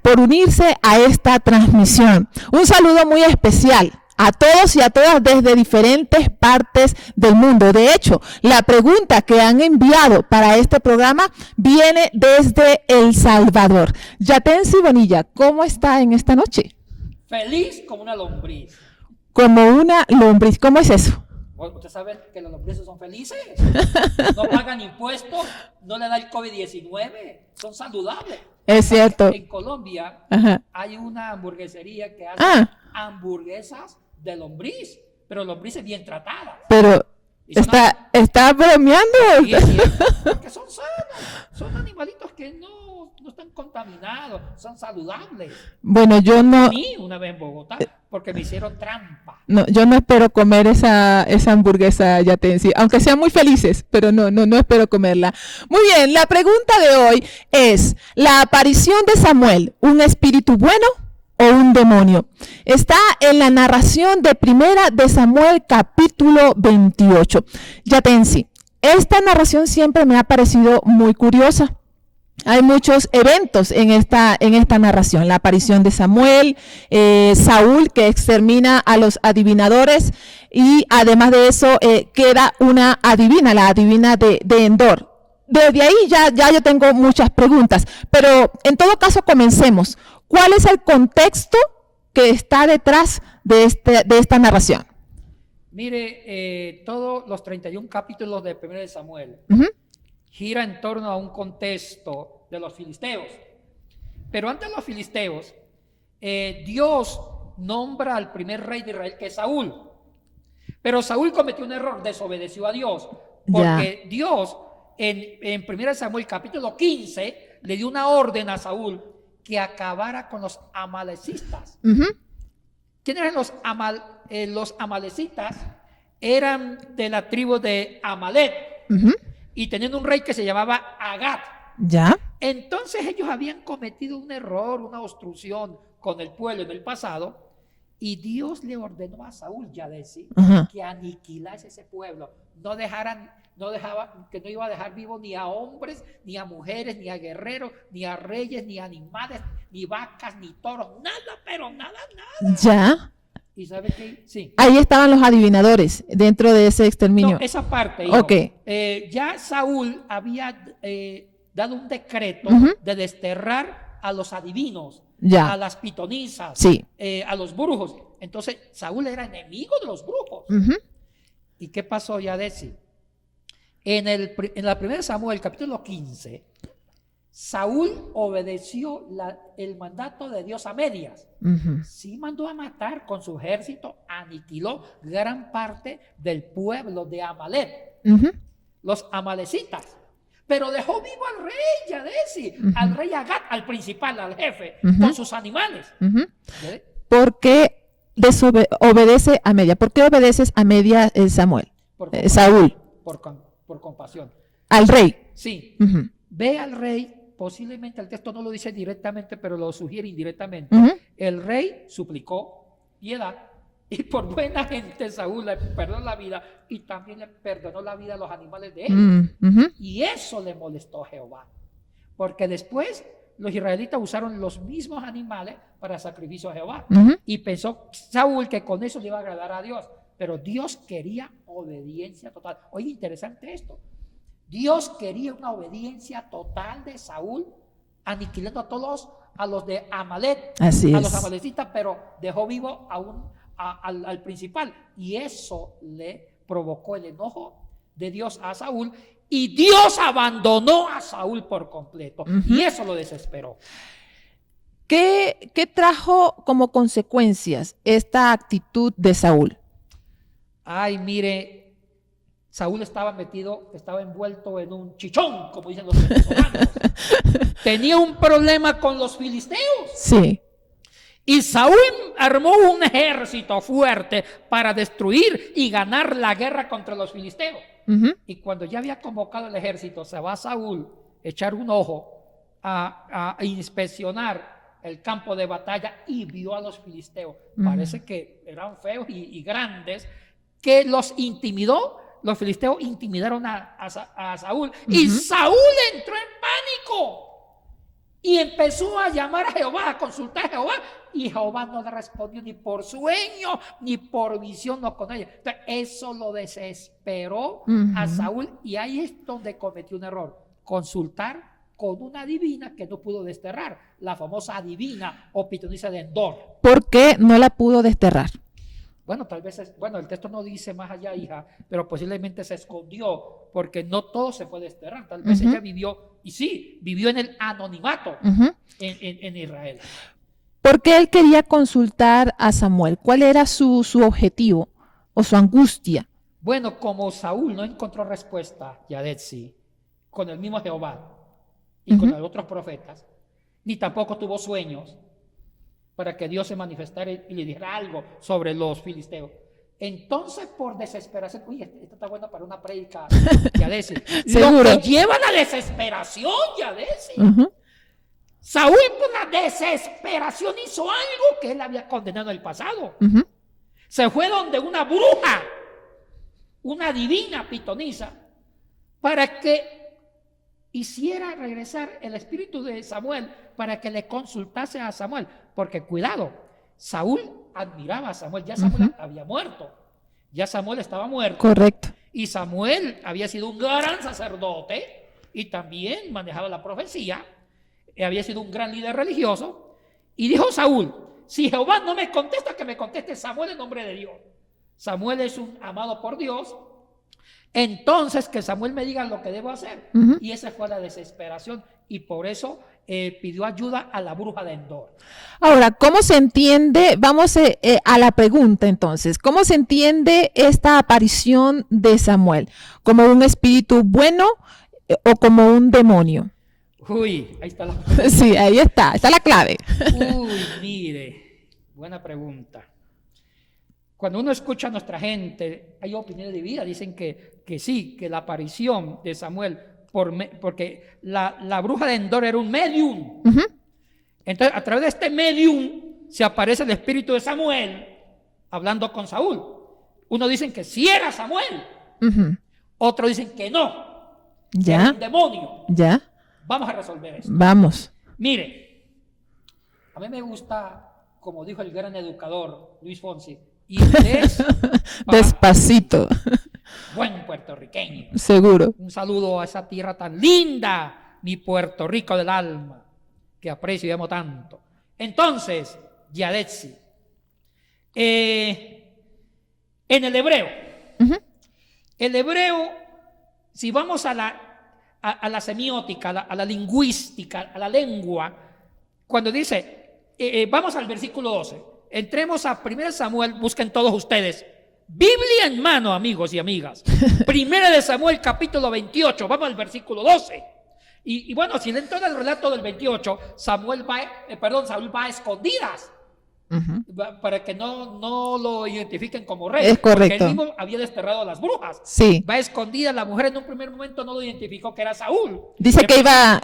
por unirse a esta transmisión. Un saludo muy especial a todos y a todas desde diferentes partes del mundo. De hecho, la pregunta que han enviado para este programa viene desde El Salvador. Yatensi Bonilla, ¿cómo está en esta noche? Feliz como una lombriz. Como una lombriz, ¿cómo es eso? Bueno, usted sabe que los lombrices son felices, no pagan impuestos, no le da el COVID-19, son saludables. Es cierto. En Colombia hay una hamburguesería que hace hamburguesas de lombriz, pero lombrices bien tratadas. Pero está bromeando. Sí, es cierto, porque son sanos, son animalitos que no están contaminados, son saludables. Bueno, yo no. A mí una vez en Bogotá, porque me hicieron trampa. No, yo no espero comer esa hamburguesa Yatensi, aunque sean muy felices, pero no espero comerla. Muy bien, la pregunta de hoy es: ¿la aparición de Samuel, un espíritu bueno o un demonio? Está en la narración de Primera de Samuel, capítulo 28. Yatensi, esta narración siempre me ha parecido muy curiosa. Hay muchos eventos en esta narración: la aparición de Samuel, Saúl que extermina a los adivinadores, y además de eso queda una adivina, la adivina de Endor. Desde ahí ya yo tengo muchas preguntas, pero en todo caso comencemos. ¿Cuál es el contexto que está detrás de esta narración? Mire, todos los 31 capítulos de 1 de Samuel gira en torno a un contexto de los filisteos. Pero antes de los filisteos, Dios nombra al primer rey de Israel, que es Saúl. Pero Saúl cometió un error, desobedeció a Dios, porque Dios en 1 Samuel capítulo 15 le dio una orden a Saúl que acabara con los amalecitas. ¿Quiénes eran los amalecitas? Eran de la tribu de Amalek, y tenían un rey que se llamaba Agat. Entonces ellos habían cometido un error, una obstrucción con el pueblo en el pasado, y Dios le ordenó a Saúl, que aniquilase ese pueblo, que no iba a dejar vivo ni a hombres, ni a mujeres, ni a guerreros, ni a reyes, ni a animales, ni vacas, ni toros, nada, pero nada. Ya. ¿Y sabe qué? Sí. Ahí estaban los adivinadores dentro de ese exterminio. No, esa parte. Ya Saúl había dado un decreto de desterrar a los adivinos, a las pitonisas, a los brujos. Entonces Saúl era enemigo de los brujos. ¿Y qué pasó, Yadesi? En la primera Samuel, capítulo 15, Saúl obedeció el mandato de Dios a medias. Sí mandó a matar con su ejército, aniquiló gran parte del pueblo de Amalek, los amalecitas. Pero dejó vivo al rey Yadesi, al rey Agat, al principal, al jefe, con sus animales. ¿Por qué obedece a media? ¿Por qué obedeces a media, Samuel? Saúl. Por compasión. ¿Al rey? Sí. Ve al rey. Posiblemente el texto no lo dice directamente, pero lo sugiere indirectamente. El rey suplicó piedad, y por buena gente Saúl le perdonó la vida, y también le perdonó la vida a los animales de él. Y eso le molestó a Jehová, porque después los israelitas usaron los mismos animales para sacrificio a Jehová. Y pensó Saúl que con eso le iba a agradar a Dios, pero Dios quería obediencia total. Oye, interesante esto. Dios quería una obediencia total de Saúl, aniquilando a los de Amalek, los amalecitas, pero dejó vivo al principal. Y eso le provocó el enojo de Dios a Saúl, y Dios abandonó a Saúl por completo. Y eso lo desesperó. ¿Qué trajo como consecuencias esta actitud de Saúl? Ay, mire, Saúl estaba envuelto en un chichón, como dicen los venezolanos. Tenía un problema con los filisteos. Sí. Y Saúl armó un ejército fuerte para destruir y ganar la guerra contra los filisteos. Y cuando ya había convocado el ejército, se va Saúl a echar un ojo, a inspeccionar el campo de batalla, y vio a los filisteos. Parece que eran feos y grandes, que los intimidó. Los filisteos intimidaron a Saúl, y Saúl entró en pánico. Y empezó a llamar a Jehová, a consultar a Jehová, y Jehová no le respondió ni por sueño, ni por visión, no con ella. Entonces, eso lo desesperó a Saúl, y ahí es donde cometió un error: consultar con una adivina que no pudo desterrar, la famosa adivina o pitonisa de Endor. ¿Por qué no la pudo desterrar? Bueno, tal vez, el texto no dice más allá, hija, pero posiblemente se escondió, porque no todo se puede desterrar. Tal vez ella vivió, y sí, vivió en el anonimato en Israel. ¿Por qué él quería consultar a Samuel? ¿Cuál era su objetivo o su angustia? Bueno, como Saúl no encontró respuesta, Yadetsi, con el mismo Jehová y con los otros profetas, ni tampoco tuvo sueños para que Dios se manifestara y le dijera algo sobre los filisteos. Entonces, por desesperación, uy, esto está bueno para una prédica, Yadesi. Seguro. Lo que lleva a la desesperación, Yadesi. Saúl, por la desesperación, hizo algo que él había condenado en el pasado. Se fue donde una bruja, una divina pitonisa, para que hiciera regresar el espíritu de Samuel, para que le consultase a Samuel. Porque cuidado, Saúl admiraba a Samuel. Ya Samuel había muerto. Ya Samuel estaba muerto. Correcto. Y Samuel había sido un gran sacerdote y también manejaba la profecía. Había sido un gran líder religioso. Y dijo Saúl: si Jehová no me contesta, que me conteste Samuel en nombre de Dios. Samuel es un amado por Dios. Entonces que Samuel me diga lo que debo hacer. Y esa fue la desesperación, y por eso pidió ayuda a la bruja de Endor. Ahora, ¿cómo se entiende? Vamos a la pregunta entonces. ¿Cómo se entiende esta aparición de Samuel? ¿Como un espíritu bueno o como un demonio? Uy, ahí está la Sí, ahí está la clave. Uy, mire, buena pregunta. Cuando uno escucha a nuestra gente, hay opiniones divididas. Dicen que sí, que la aparición de Samuel, porque la bruja de Endor era un medium. Entonces, a través de este medium se aparece el espíritu de Samuel hablando con Saúl. Unos dicen que sí era Samuel, otros dicen que no, que era un demonio. Ya. Vamos a resolver eso. Vamos. Mire, a mí me gusta, como dijo el gran educador Luis Fonsi, y despacito. Buen puertorriqueño. Seguro. Un saludo a esa tierra tan linda, mi Puerto Rico del alma, que aprecio y amo tanto. Entonces, Yadetsi, en el hebreo, si vamos a la semiótica, a la lingüística, a la lengua, cuando dice, vamos al versículo 12, entremos a 1 Samuel, busquen todos ustedes, Biblia en mano, amigos y amigas. 1 Samuel capítulo 28, vamos al versículo 12. Y bueno, si dentro del relato del 28, Saúl va a escondidas, para que no lo identifiquen como rey. Es correcto. Porque él mismo había desterrado a las brujas. Sí. Va escondida, la mujer en un primer momento no lo identificó que era Saúl. Dice que iba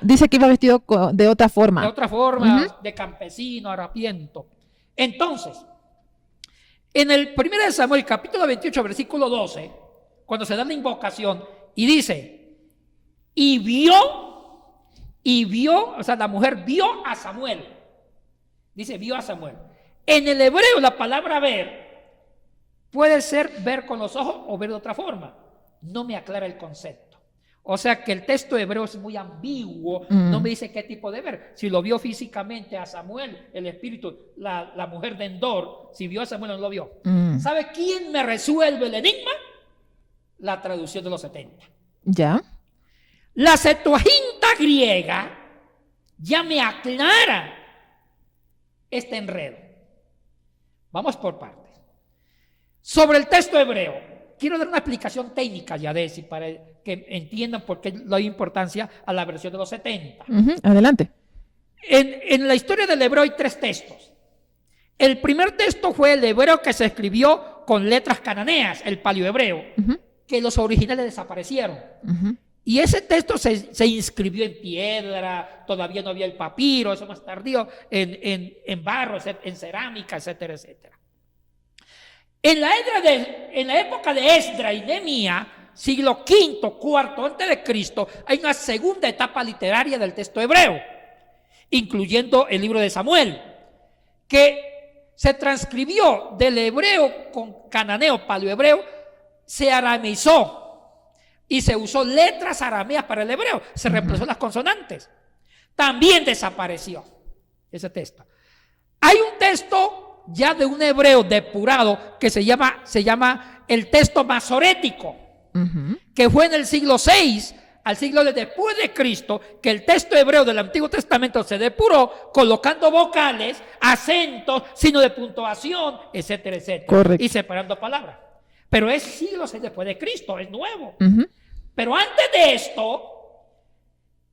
vestido de otra forma. De otra forma, de campesino, harapiento. Entonces, en el 1 Samuel capítulo 28, versículo 12, cuando se da la invocación y dice, y vio, o sea, la mujer vio a Samuel. Dice, vio a Samuel. En el hebreo la palabra ver puede ser ver con los ojos o ver de otra forma. No me aclara el concepto. O sea que el texto hebreo es muy ambiguo, no me dice qué tipo de ver. Si lo vio físicamente a Samuel, el espíritu, la mujer de Endor, si vio a Samuel o no lo vio. ¿Sabe quién me resuelve el enigma? La traducción de los 70. ¿Ya? La Septuaginta griega ya me aclara este enredo. Vamos por partes. Sobre el texto hebreo, quiero dar una explicación técnica, Yadesi, para que entiendan por qué le doy importancia a la versión de los 70. Adelante. En la historia del hebreo hay 3 textos. El primer texto fue el hebreo que se escribió con letras cananeas, el paleohebreo, que los originales desaparecieron. Y ese texto se inscribió en piedra, todavía no había el papiro, eso más tardío, en barro, en cerámica, etcétera, etcétera. En la época de Esdra y Nehemías, siglo V, IV antes de Cristo, hay una segunda etapa literaria del texto hebreo. incluyendo el libro de Samuel, que se transcribió del hebreo con cananeo, paleohebreo, se arameizó y se usó letras arameas para el hebreo, se reemplazó las consonantes. También desapareció ese texto. Hay un texto ya de un hebreo depurado que se llama el texto masorético, que fue en el siglo VI al siglo de después de Cristo, que el texto hebreo del Antiguo Testamento se depuró colocando vocales, acentos, signos de puntuación, etcétera, etcétera. Correcto. Y separando palabras. Pero es siglo VI después de Cristo, es nuevo. Pero antes de esto,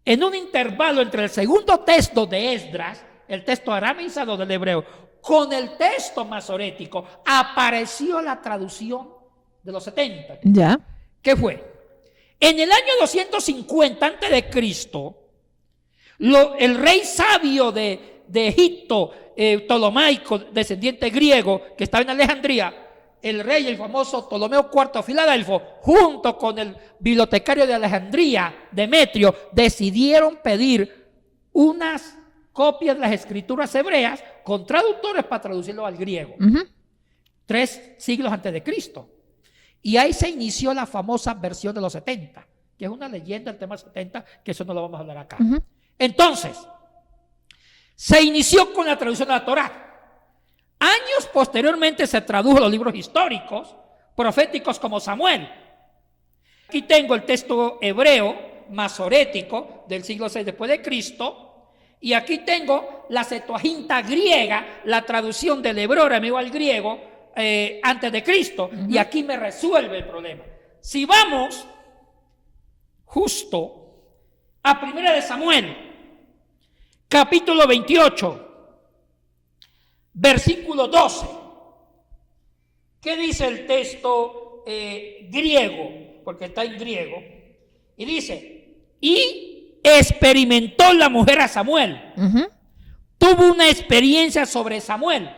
en un intervalo entre el segundo texto de Esdras, el texto arameizado del hebreo, con el texto masorético, apareció la traducción de los 70. Ya. ¿Qué fue? En el año 250 antes de Cristo, el rey sabio de Egipto, Ptolomaico, descendiente griego, que estaba en Alejandría, el rey, el famoso Ptolomeo IV Filadelfo, junto con el bibliotecario de Alejandría, Demetrio, decidieron pedir unas copias de las escrituras hebreas con traductores para traducirlo al griego. 3 siglos antes de Cristo. Y ahí se inició la famosa versión de los 70, que es una leyenda, el tema 70, que eso no lo vamos a hablar acá. Entonces, se inició con la traducción de la Torá. Años posteriormente se tradujo los libros históricos, proféticos como Samuel. Aquí tengo el texto hebreo, masorético, del siglo VI después de Cristo, y aquí tengo la Septuaginta griega, la traducción del hebreo arameo al griego, antes de Cristo, y aquí me resuelve el problema. Si vamos justo a 1 de Samuel, capítulo 28, versículo 12, ¿qué dice el texto griego? Porque está en griego, y dice: y experimentó la mujer a Samuel, tuvo una experiencia sobre Samuel.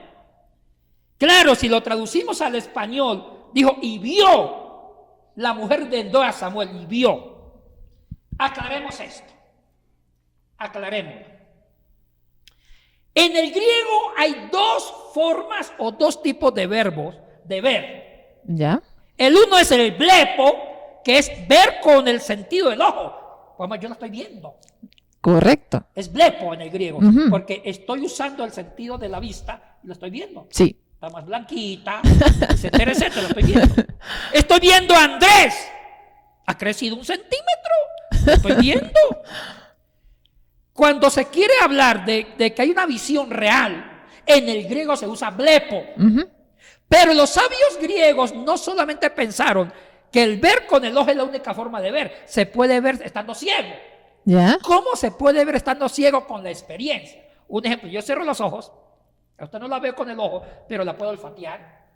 Claro, si lo traducimos al español, dijo: y vio la mujer de Endor a Samuel, y vio. Aclaremos esto. Aclaremos. En el griego hay 2 formas o 2 tipos de verbos de ver. Ya. El uno es el blepo, que es ver con el sentido del ojo. Pues yo lo estoy viendo. Correcto. Es blepo en el griego, porque estoy usando el sentido de la vista y lo estoy viendo. Sí. Está más blanquita, etcétera, etcétera, lo estoy viendo. Estoy viendo a Andrés. Ha crecido 1 centímetro. Lo estoy viendo. Cuando se quiere hablar de que hay una visión real, en el griego se usa blepo. Pero los sabios griegos no solamente pensaron que el ver con el ojo es la única forma de ver. Se puede ver estando ciego. ¿Ya? ¿Cómo se puede ver estando ciego? Con la experiencia. Un ejemplo: yo cierro los ojos. A usted no la veo con el ojo, pero la puedo olfatear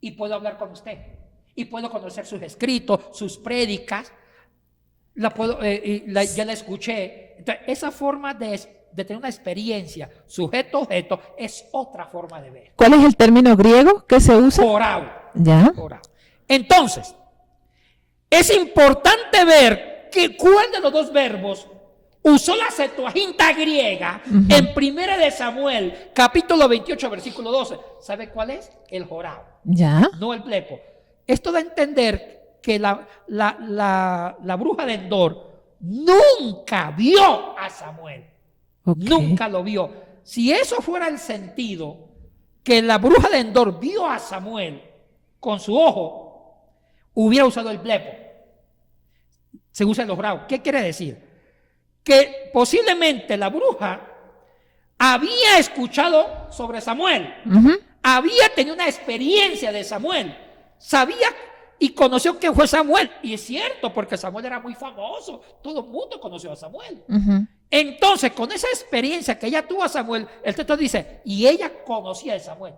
y puedo hablar con usted y puedo conocer sus escritos, sus prédicas. Ya la escuché. Entonces, esa forma de tener una experiencia sujeto-objeto es otra forma de ver. ¿Cuál es el término griego que se usa? Orao. Ya. Orao. Entonces, es importante ver cuál de los 2 verbos usó la Septuaginta griega en 1 de Samuel, capítulo 28, versículo 12. ¿Sabe cuál es? El jorao. Ya. No el blepo. Esto da a entender que la bruja de Endor nunca vio a Samuel. Nunca lo vio. Si eso fuera el sentido, que la bruja de Endor vio a Samuel con su ojo, hubiera usado el blepo. Se usa el jorao. ¿Qué quiere decir? Que posiblemente la bruja había escuchado sobre Samuel, había tenido una experiencia de Samuel, sabía y conoció que fue Samuel. Y es cierto, porque Samuel era muy famoso, todo el mundo conoció a Samuel. Entonces, con esa experiencia que ella tuvo a Samuel, el texto dice: y ella conocía a Samuel.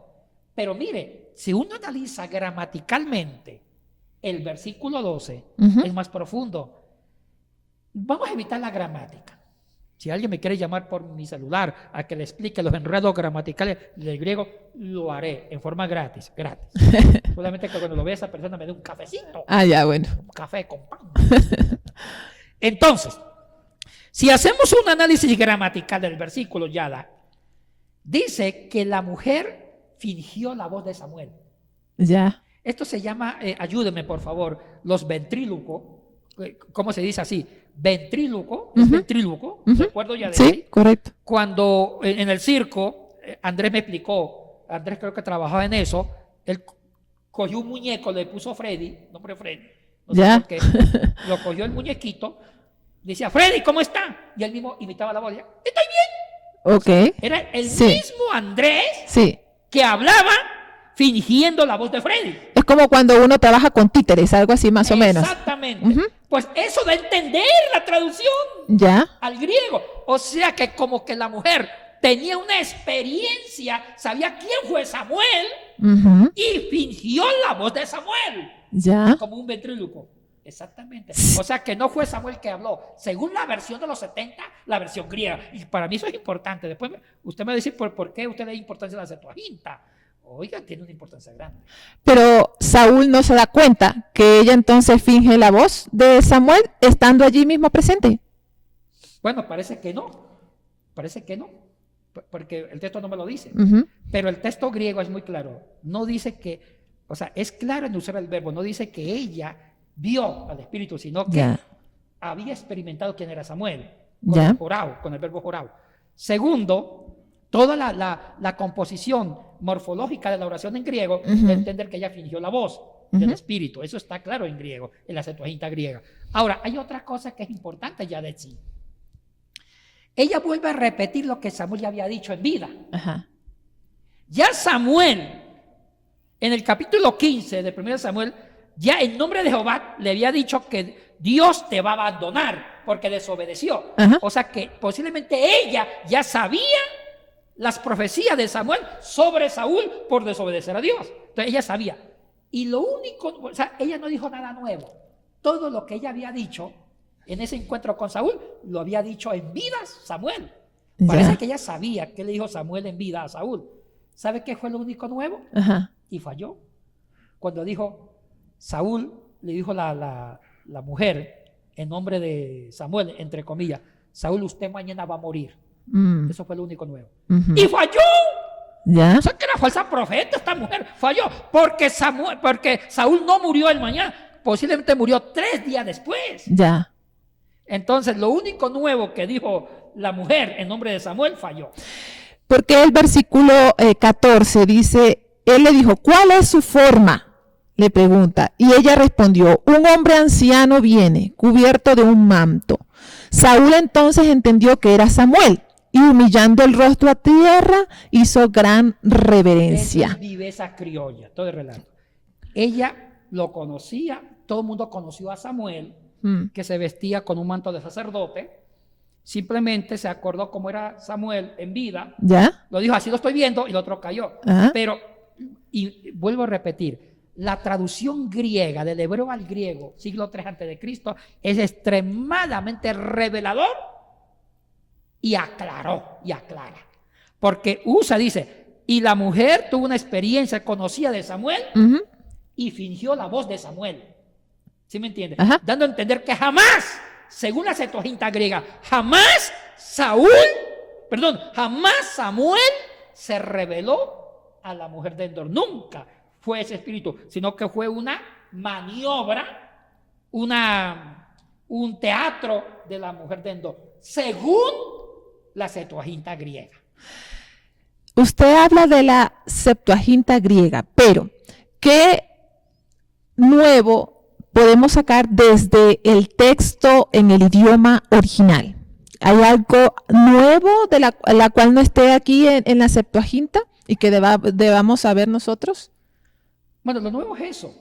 Pero mire, si uno analiza gramaticalmente el versículo 12, es más profundo. Vamos a evitar la gramática. Si alguien me quiere llamar por mi celular a que le explique los enredos gramaticales del griego, lo haré en forma gratis. Solamente que cuando lo vea esa persona me dé un cafecito. Ah, ya, bueno. Un café con pan. Entonces, Si hacemos un análisis gramatical del versículo, Yada, dice que la mujer fingió la voz de Samuel. Ya. Esto se llama, ayúdenme por favor, los ventrílocos. ¿Cómo se dice así? Ventríloco, es ventríloco, recuerdo ya de Sí, ahí. correcto. Cuando en el circo, Andrés me explicó, Andrés creo que trabajaba en eso, él cogió un muñeco, le puso Freddy, nombre Freddy, no sé por qué, lo cogió el muñequito, decía, Freddy, ¿cómo está? Y él mismo imitaba la voz, decía, estoy bien. Ok. O sea, era el mismo Andrés que hablaba fingiendo la voz de Freddy. Es como cuando uno trabaja con títeres, algo así más o menos. Exactamente. Pues eso da a entender la traducción al griego. O sea que como que la mujer tenía una experiencia, sabía quién fue Samuel y fingió la voz de Samuel. Como un ventríloco. Exactamente. O sea que no fue Samuel que habló. Según la versión de los 70, la versión griega. Y para mí eso es importante. Después usted me va a decir por qué usted le da importancia a la Septuaginta. Oiga, tiene una importancia grande. Pero Saúl no se da cuenta que ella entonces finge la voz de Samuel estando allí mismo presente. Bueno, parece que no. Parece que no. Porque el texto no me lo dice. Pero el texto griego es muy claro. No dice que, o sea, es claro en usar el verbo. No dice que ella vio al Espíritu, sino que había experimentado quién era Samuel. Con el verbo jorao. Segundo, toda la composición morfológica de la oración en griego, de entender que ella fingió la voz del Espíritu. Eso está claro en griego, en la Septuaginta griega. Ahora, hay otra cosa que es importante ya de sí. Ella vuelve a repetir lo que Samuel ya había dicho en vida. Ya Samuel, en el capítulo 15 de 1 Samuel, ya en nombre de Jehová le había dicho que Dios te va a abandonar porque desobedeció. O sea que posiblemente ella ya sabía las profecías de Samuel sobre Saúl por desobedecer a Dios. Entonces ella sabía. Y lo único, o sea, ella no dijo nada nuevo. Todo lo que ella había dicho en ese encuentro con Saúl, lo había dicho en vida Samuel. Parece que ella sabía qué le dijo Samuel en vida a Saúl. ¿Sabe qué fue lo único nuevo? Y falló. Cuando dijo, Saúl, le dijo la mujer, en nombre de Samuel, entre comillas, Saúl, usted mañana va a morir. Eso fue lo único nuevo. Y falló. O sea que era falsa profeta esta mujer. Falló porque Saúl no murió el mañana. Posiblemente murió 3 días después. Entonces lo único nuevo que dijo la mujer en nombre de Samuel falló. Porque el versículo 14 dice, él le dijo, ¿cuál es su forma? Le pregunta. Y ella respondió, un hombre anciano viene, cubierto de un manto. Saúl entonces entendió que era Samuel. Y humillando el rostro a tierra, hizo gran reverencia. Esa es viveza criolla, todo el relato. Ella lo conocía, todo el mundo conoció a Samuel, que se vestía con un manto de sacerdote. Simplemente se acordó cómo era Samuel en vida. Lo dijo, así lo estoy viendo, y el otro cayó. Pero, y vuelvo a repetir, la traducción griega, del hebreo al griego, siglo III a.C., es extremadamente revelador. Y aclaró, y aclara. Porque dice, y la mujer tuvo una experiencia conocida de Samuel y fingió la voz de Samuel. ¿Sí me entiende? Dando a entender que jamás, según la Septuaginta griega, jamás Samuel se reveló a la mujer de Endor. Nunca fue ese espíritu, sino que fue una maniobra, un teatro de la mujer de Endor. Según la Septuaginta griega. Usted habla de la Septuaginta griega, pero ¿qué nuevo podemos sacar desde el texto en el idioma original? ¿Hay algo nuevo de la cual no esté aquí en la Septuaginta y que debamos saber nosotros? Bueno, lo nuevo es eso,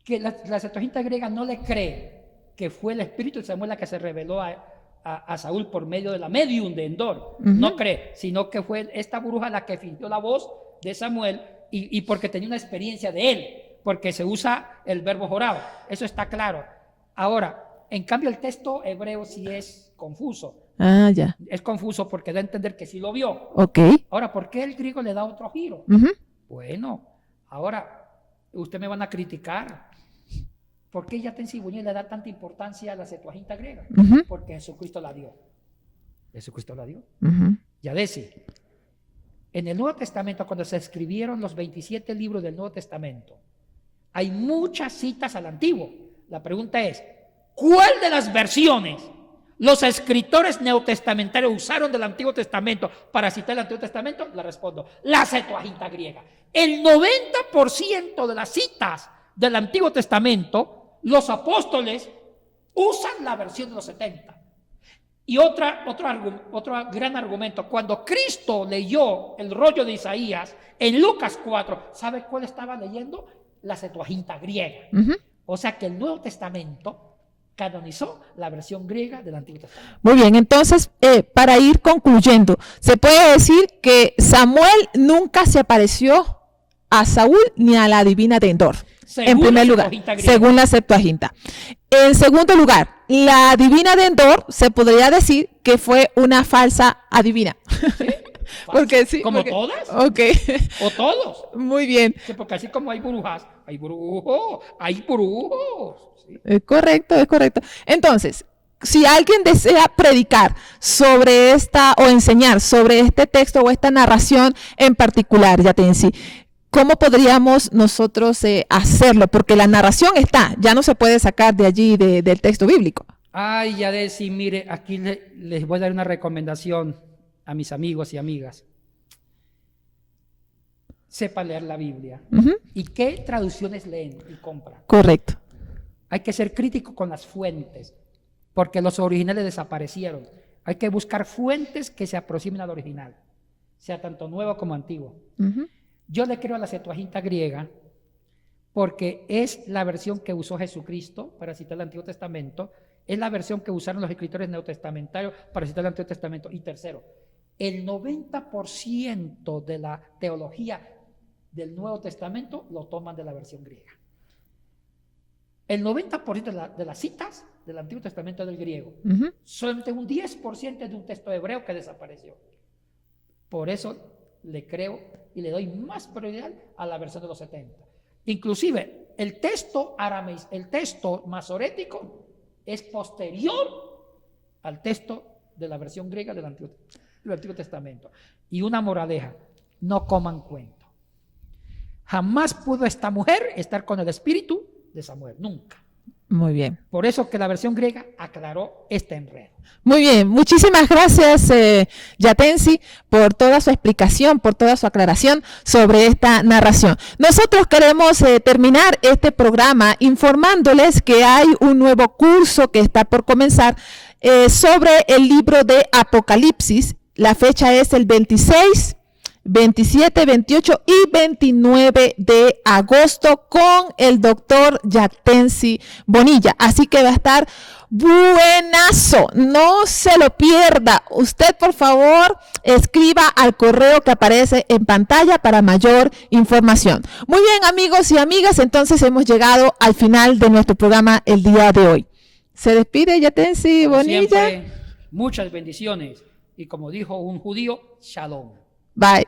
que la Septuaginta griega no le cree que fue el espíritu de Samuel la que se reveló a Saúl por medio de la medium de Endor. No cree, sino que fue esta bruja la que fingió la voz de Samuel y porque tenía una experiencia de él, porque se usa el verbo jorao. Eso está claro. Ahora, en cambio el texto hebreo sí es confuso. Es confuso porque da a entender que sí lo vio. Ahora, ¿por qué el griego le da otro giro? Bueno, ahora ustedes me van a criticar ¿Por qué Yatensi Bonilla le da tanta importancia a la Septuaginta griega? Porque Jesucristo la dio. Jesucristo la dio. Yadesi, en el Nuevo Testamento, cuando se escribieron los 27 libros del Nuevo Testamento, hay muchas citas al Antiguo. La pregunta es, ¿cuál de las versiones los escritores neotestamentarios usaron del Antiguo Testamento para citar el Antiguo Testamento? Le respondo, la Septuaginta griega. El 90% de las citas del Antiguo Testamento, los apóstoles usan la versión de los 70. Y otro gran argumento, cuando Cristo leyó el rollo de Isaías en Lucas 4, ¿sabe cuál estaba leyendo? La Septuaginta griega. O sea que el Nuevo Testamento canonizó la versión griega del Antiguo Testamento. Muy bien, entonces, para ir concluyendo, se puede decir que Samuel nunca se apareció a Saúl ni a la divina de Endor. En primer lugar, según la Septuaginta. En segundo lugar, la divina de Endor se podría decir que fue una falsa adivina. ¿Sí? Porque sí, ¿Como porque, todas? Okay. ¿O todos? Muy bien. Sí, porque así como hay brujas, hay brujos, hay brujos. ¿Sí? Es correcto, es correcto. Entonces, si alguien desea predicar sobre esta o enseñar sobre este texto o esta narración en particular, Yatensi, ¿cómo podríamos nosotros hacerlo? Porque la narración está, ya no se puede sacar de allí del texto bíblico. Ay, Yadesi, mire, aquí les voy a dar una recomendación a mis amigos y amigas. Sepa leer la Biblia. ¿Y qué traducciones leen y compran? Correcto. Hay que ser crítico con las fuentes, porque los originales desaparecieron. Hay que buscar fuentes que se aproximen al original, sea tanto nuevo como antiguo. Yo le creo a la Septuaginta griega porque es la versión que usó Jesucristo para citar el Antiguo Testamento, es la versión que usaron los escritores neotestamentarios para citar el Antiguo Testamento. Y tercero, el 90% de la teología del Nuevo Testamento lo toman de la versión griega. El 90% de las citas del Antiguo Testamento es del griego. Solamente un 10% es de un texto hebreo que desapareció. Por eso le creo y le doy más prioridad a la versión de los 70. Inclusive, el texto arameo, el texto masorético, es posterior al texto de la versión griega del Antiguo Testamento. Y una moraleja, no coman cuento. Jamás pudo esta mujer estar con el espíritu de Samuel, nunca. Muy bien. Por eso que la versión griega aclaró este enredo. Muy bien, muchísimas gracias Yatensi por toda su explicación, por toda su aclaración sobre esta narración. Nosotros queremos terminar este programa informándoles que hay un nuevo curso que está por comenzar sobre el libro de Apocalipsis. La fecha es el 26, 27, 28 y 29 de agosto con el doctor Yatensi Bonilla. Así que va a estar buenazo, no se lo pierda. Usted, por favor, escriba al correo que aparece en pantalla para mayor información. Muy bien, amigos y amigas, entonces hemos llegado al final de nuestro programa el día de hoy. Se despide Yatensi Bonilla. Siempre, muchas bendiciones. Y como dijo un judío, shalom. Bye.